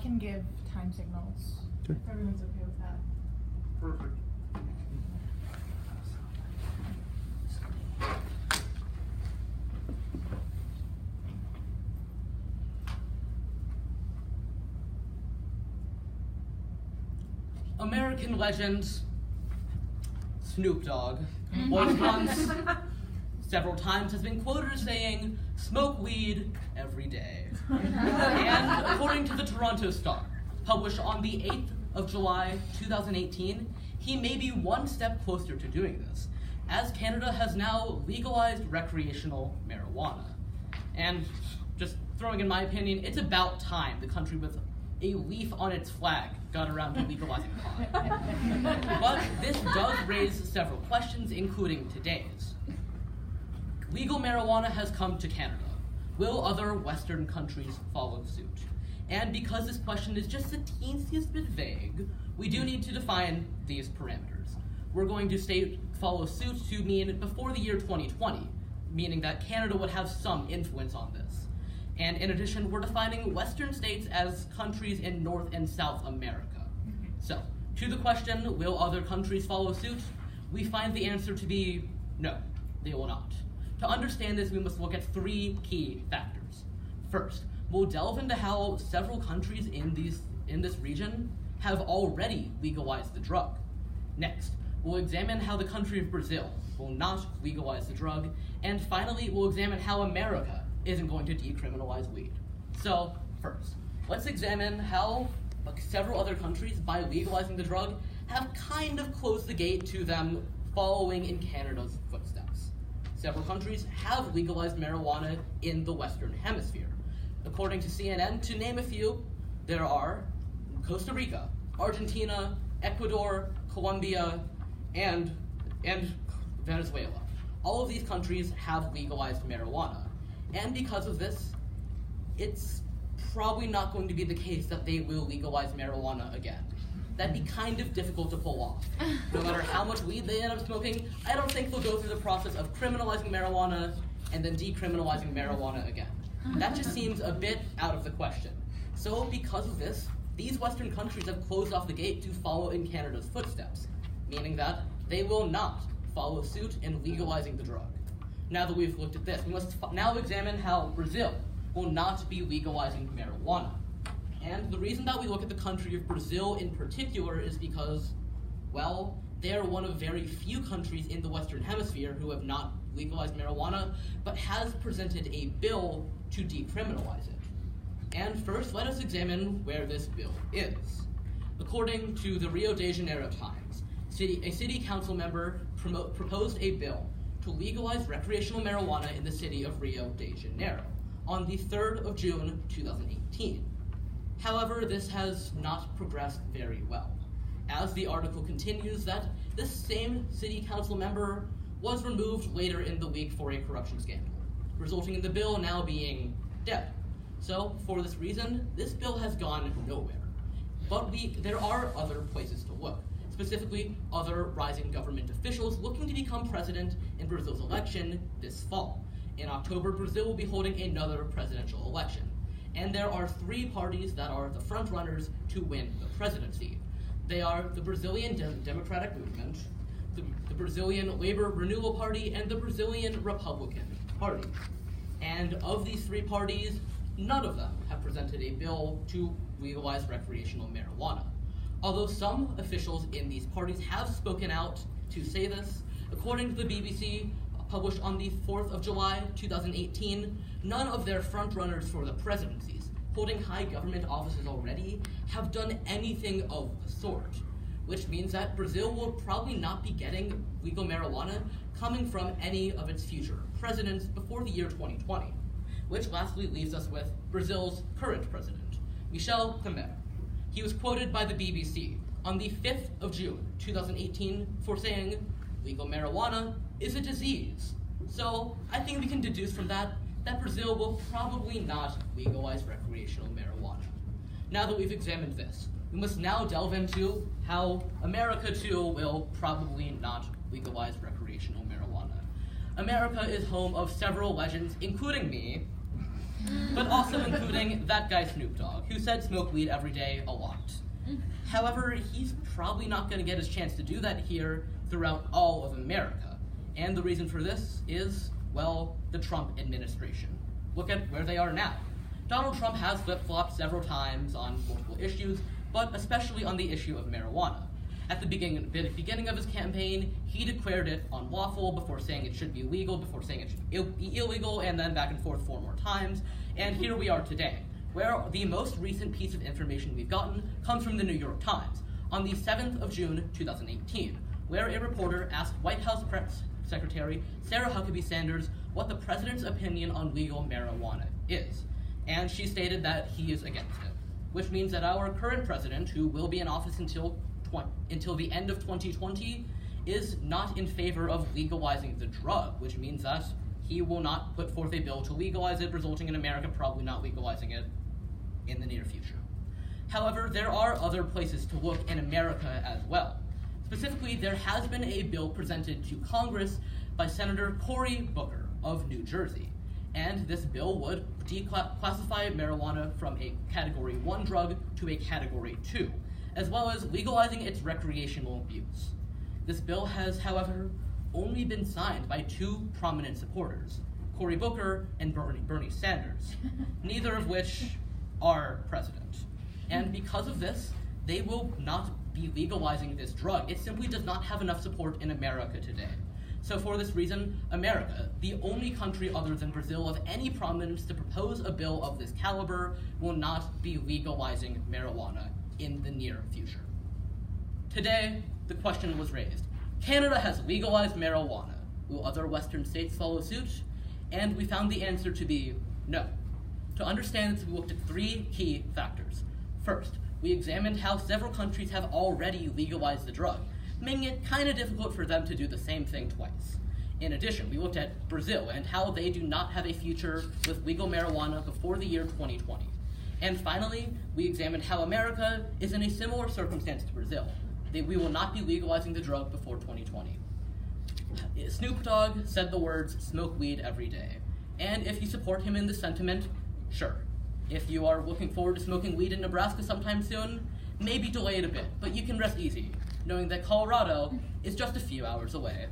can give time signals. If everyone's okay with that. Perfect. American legend Snoop Dogg was once, several times, has been quoted as saying, "Smoke weed every day." And according to the Toronto Star, published on the 8th of July 2018, he may be one step closer to doing this, as Canada has now legalized recreational marijuana. And just throwing in my opinion, it's about time the country with a leaf on its flag got around to legalizing pot. But this does raise several questions, including today's. Legal marijuana has come to Canada. Will other Western countries follow suit? And because this question is just the teensiest bit vague, we do need to define these parameters. We're going to state follow suit to mean before the year 2020, meaning that Canada would have some influence on this. And in addition, we're defining Western states as countries in North and South America. So, to the question, will other countries follow suit? We find the answer to be no, they will not. To understand this, we must look at three key factors. First, we'll delve into how several countries in this region have already legalized the drug. Next, we'll examine how the country of Brazil will not legalize the drug. And finally, we'll examine how America isn't going to decriminalize weed. So, first, let's examine how several other countries, by legalizing the drug, have kind of closed the gate to them following in Canada's footsteps. Several countries have legalized marijuana in the Western Hemisphere. According to CNN, to name a few, there are Costa Rica, Argentina, Ecuador, Colombia, and Venezuela. All of these countries have legalized marijuana. And because of this, it's probably not going to be the case that they will legalize marijuana again. That'd be kind of difficult to pull off. No matter how much weed they end up smoking, I don't think they'll go through the process of criminalizing marijuana and then decriminalizing marijuana again. That just seems a bit out of the question. So because of this, these Western countries have closed off the gate to follow in Canada's footsteps, meaning that they will not follow suit in legalizing the drug. Now that we've looked at this, we must now examine how Brazil will not be legalizing marijuana. And the reason that we look at the country of Brazil in particular is because, well, they are one of very few countries in the Western Hemisphere who have not legalized marijuana, but has presented a bill to decriminalize it. And first, let us examine where this bill is. According to the Rio de Janeiro Times, a city council member proposed a bill to legalize recreational marijuana in the city of Rio de Janeiro on the 3rd of June 2018. However, this has not progressed very well, as the article continues that this same city council member was removed later in the week for a corruption scandal, resulting in the bill now being dead. So, for this reason, this bill has gone nowhere. But there are other places to look, specifically other rising government officials looking to become president in Brazil's election this fall. In October, Brazil will be holding another presidential election. And there are three parties that are the front runners to win the presidency. They are the Brazilian Democratic Movement, the Brazilian Labor Renewal Party, and the Brazilian Republican Party. And of these three parties, none of them have presented a bill to legalize recreational marijuana. Although some officials in these parties have spoken out to say this, according to the BBC, published on the 4th of July 2018, none of their frontrunners for the presidencies, holding high government offices already, have done anything of the sort, which means that Brazil will probably not be getting legal marijuana coming from any of its future presidents before the year 2020, which lastly leaves us with Brazil's current president, Michel Temer. He was quoted by the BBC on the 5th of June 2018 for saying, "Legal marijuana is a disease." So I think we can deduce from that Brazil will probably not legalize recreational marijuana. Now that we've examined this, we must now delve into how America too will probably not legalize recreational marijuana. America is home of several legends, including me, but also including that guy Snoop Dogg, who said smoke weed every day a lot. However, he's probably not going to get his chance to do that here throughout all of America. And the reason for this is, well, the Trump administration. Look at where they are now. Donald Trump has flip-flopped several times on multiple issues, but especially on the issue of marijuana. At the beginning of his campaign, he declared it unlawful before saying it should be legal, before saying it should be illegal, and then back and forth 4 more times. And here we are today, where the most recent piece of information we've gotten comes from the New York Times on the 7th of June, 2018, where a reporter asked White House Press Secretary Sarah Huckabee Sanders what the president's opinion on legal marijuana is. And she stated that he is against it, which means that our current president, who will be in office until the end of 2020, is not in favor of legalizing the drug, which means that he will not put forth a bill to legalize it, resulting in America probably not legalizing it in the near future. However, there are other places to look in America as well. Specifically, there has been a bill presented to Congress by Senator Cory Booker of New Jersey, and this bill would declassify marijuana from a Category 1 drug to a Category 2, as well as legalizing its recreational use. This bill has, however, only been signed by 2 prominent supporters, Cory Booker and Bernie Sanders, neither of which are president. And because of this, they will not be legalizing this drug. It simply does not have enough support in America today. So for this reason, America, the only country other than Brazil of any prominence to propose a bill of this caliber, will not be legalizing marijuana in the near future. Today, the question was raised. Canada has legalized marijuana. Will other Western states follow suit? And we found the answer to be no. To understand this, we looked at 3 key factors. First, we examined how several countries have already legalized the drug, making it kind of difficult for them to do the same thing twice. In addition, we looked at Brazil and how they do not have a future with legal marijuana before the year 2020. And finally, we examined how America is in a similar circumstance to Brazil. We will not be legalizing the drug before 2020. Snoop Dogg said the words, "smoke weed every day." And if you support him in this sentiment, sure. If you are looking forward to smoking weed in Nebraska sometime soon, maybe delay it a bit, but you can rest easy, knowing that Colorado is just a few hours away.